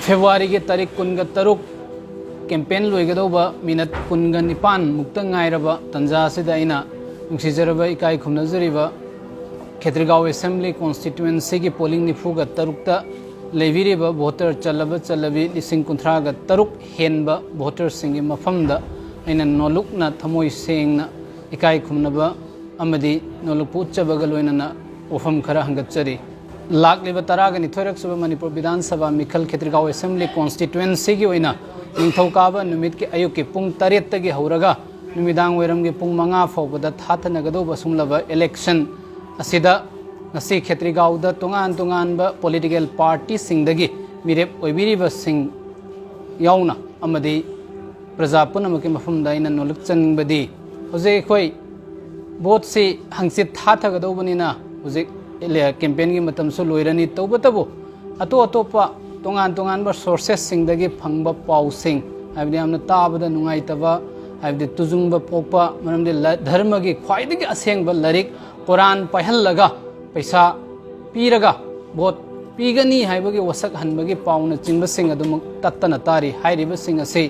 February के तारीख कुनगा तरुक campaign लोइगदौबा minute कुनगा निपान मुक्त गायरबा तंजा सिदा इना नुसिजरबा इकाई खुमनजरिबा खेत्रीगांव असेंबली कॉन्स्टिट्यूएंसी की पोलिंग निफुगा तरुकता लेविरिबा वोटर चलबा चलबी लिसिंग कुंथ्रागा तरुक हेनबा वोटर सिंगी मफमदा अइना नोलुकना थमोय सेंगना इकाई खुमनबा अमदी नोलुकपु उच्चबगा लोइनना वफम खरा हंगचरी लाखलिबा तरागा निथोरक सुबह मणिपुर विधानसभा मिखल खेत्रीगांव असेंबली कॉन्स्टिट्यूएंसी की ओइना निंथौकाबा नुमित के अयुक के पुंग 8 तगी हौरगा नुमिदांग वैरम के पुंग 5 फाउबदा थाथनगदौबा सुंगलबा इलेक्शन असिदा नसी खेत्रीगांवदा तोंगान तोंगानबा पॉलिटिकल पार्टी सिंगदगी मिरेप ओइबिरिबा सिंग याउना अमदी प्रजा पुनमके मफमदा इना नोलुक चनबदी होजे खोई वोट से हंगसे थाथगदौबनिना होजे कैंपेन की मतम सु लोइरनी तौबतबो अतो अतोपा तोंगान तोंगानबा सोर्सेस सिंगदगी फंगबा पाउसिंग हाइबदि हमना ताबदा नुंगाइतबा हाइबदि तुजुंगबा पोकपा मरमदि धर्म की ख्वाइदगी असेंगबा लरिक कुरान पाहल्लगा पैसा पीरगा वोट पीगनी हाइबगी वसक हनबगी पाउना चिंबसिंग अदुम तत्तना तारी हाइरिबसिंग असे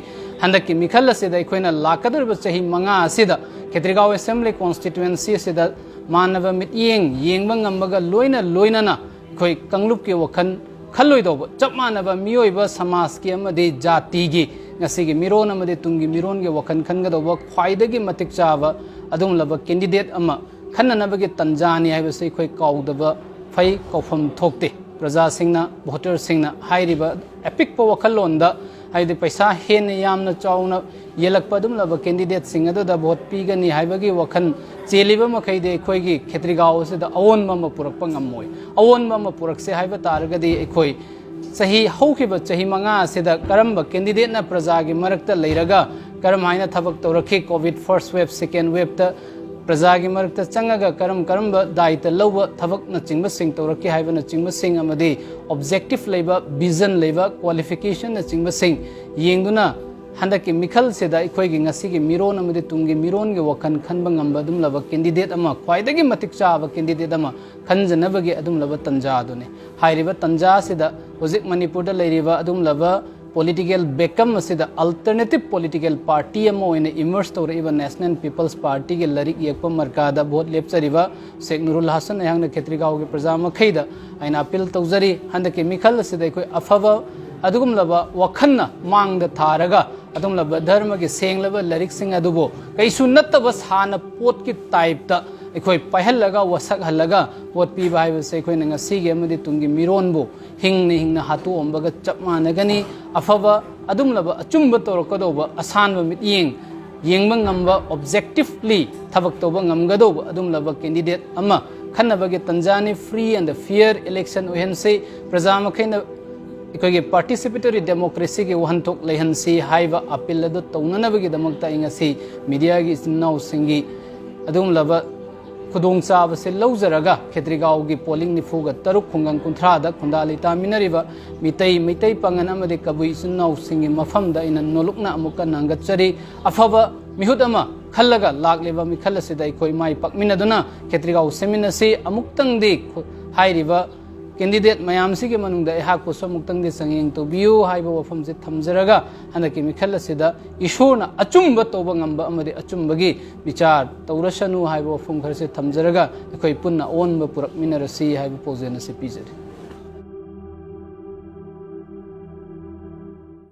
हंदकी मिखल असिदा अखोइना लाकदरबा चही 5 असिदा खेत्रीगांव असेंबली कॉन्स्टिट्यूएंसी असिदा मानव मिटयेंग येंगबा ngambगा लोइना लोइनाना खोई कंगलुप के वखन खल्लोइदोबा चप मानबा मियोइबा समाज की अमदि जाति की ngasiगी मिरोन अमदि तुंगी मिरोन के वखन खनगदोबा ख्वाइदगी मतिक चाबा अदुमलबा कैंडिडेट अमा खन्ननबगी तंजानी हाइबसे खोई काउदबा फै कौफम थोकते प्रजा सिंगना वोटर सिंगना हाइरिबा एपिक पो वखलोंदा हाइदि पैसा हेन यामना चाउना येलकपा अदुमलबा कैंडिडेट सिंग अदुदा वोट पीगनी हाइबगी वखन चेलिबा मखैदे खोइगी खेत्रीगांव सिदा अवोनबा म पुरकपा ngамमोय अवोनबा म पुरकसे हाइबा तारगदी एखोई सही हौखिबा चही 5 सिदा करम्बा कैंडिडेट ना प्रजा की मरकता लैरगा करम हाइना थबक तौरखि covid first wave second wave ता प्रजा की मरकता चंगगा करम दायित्व लौबा थबक न चिंग सिंग तौरखि हाइबा न चिंग सिंग अमदी ऑब्जेक्टिव लेबा विजन लेबा क्वालिफिकेशन न चिंग सिंग येंगदुना हंदकी मिखल सेदा इखोइगी ngasiगी मिरोन अमदी तुंगी मिरोन गे वखन खनबा ngamba अदुमलबा कैंडिडेट अमा ख्वाइदगी मतिक चाबा कैंडिडेट अमा खनजनबगी अदुमलबा तंजा दुने हाइरिबा तंजा सेदा होजिक मणिपुर दा लैरिबा अदुमलबा पॉलिटिकल बेकम असिदा अल्टरनेटिव पॉलिटिकल पार्टी अमा ओइना इमर्ज तौरइबा नेशनल पीपल्स पार्टी के लरिक येकपा मरकादा वोट लेपचरिबा शेख नुरुल हसन अयांगना खेत्रीगांव के प्रजा मखैदा आइना अपील तौजरी हंदकी मिखल असिदा कोई अफबा अदुगुमलबा वखन्ना मांगदा थारगा अदुमलबा धर्म के सेंगलबा लरिक सिंग अदुबो कैसु नत्तबा साना पोट की टाइपता अखोई पाहल्लगा वसक हल्लगा वोट पीबा हाइबसे अखोइना ngasiगी अमदि तुंगी मिरोनबो हिंगना हातोअमबगा चप मानगनी अफबा अदुमलबा अचुंबा तौरकदोबा असानबा मिटयेंग येंगबा ngamba ऑब्जेक्टिवली थबक तौबा ngamgadोबा अदुमलबा कैंडिडेट अमा खन्नबगे तंजानी फ्री एंड फेयर इलेक्शन ओहनसे प्रजा मखैना इकोगे पार्टिसिपेटरी डेमोक्रेसी के वहनथोक लेहनसी हाइबा अपील अदु तौननबगिदमक्ता इंगसी मीडिया की इनाउ सिंगी अदुमलबा खुदोंचाब से लौजरगा खेत्रीगांव की पोलिंग निफुगा तरुक खुंगंग कुंथ्रादा खुंदाली तामिनरिबा मितई पंगन अमदि कबुई इनाउ सिंगी मफमदा इन नोलुकना अमुका नंगचरी अफबा मिहुत अमा खल्लगा लाक्लेबा मिखल असिदा इखोई माई पक्मिनदुना खेत्रीगांव सेमिनसी अमुक्तंगदि हाइरिबा कैंडिडेट मयामसी के मनुंगदा एहाकुसो मुक्तंगदि संगिंग तोबियु हाइबा वफमसे थमजरगा हनकी मिखल असिदा ईश्वरना अचुंबा तौबा ngamba अमदि अचुंबगी विचार तौरसनु हाइबा वफम खरसे थमजरगा अखोई पुन्ना ओनबा पुरकमिनरसी हाइबा पोजेन से पीजरी।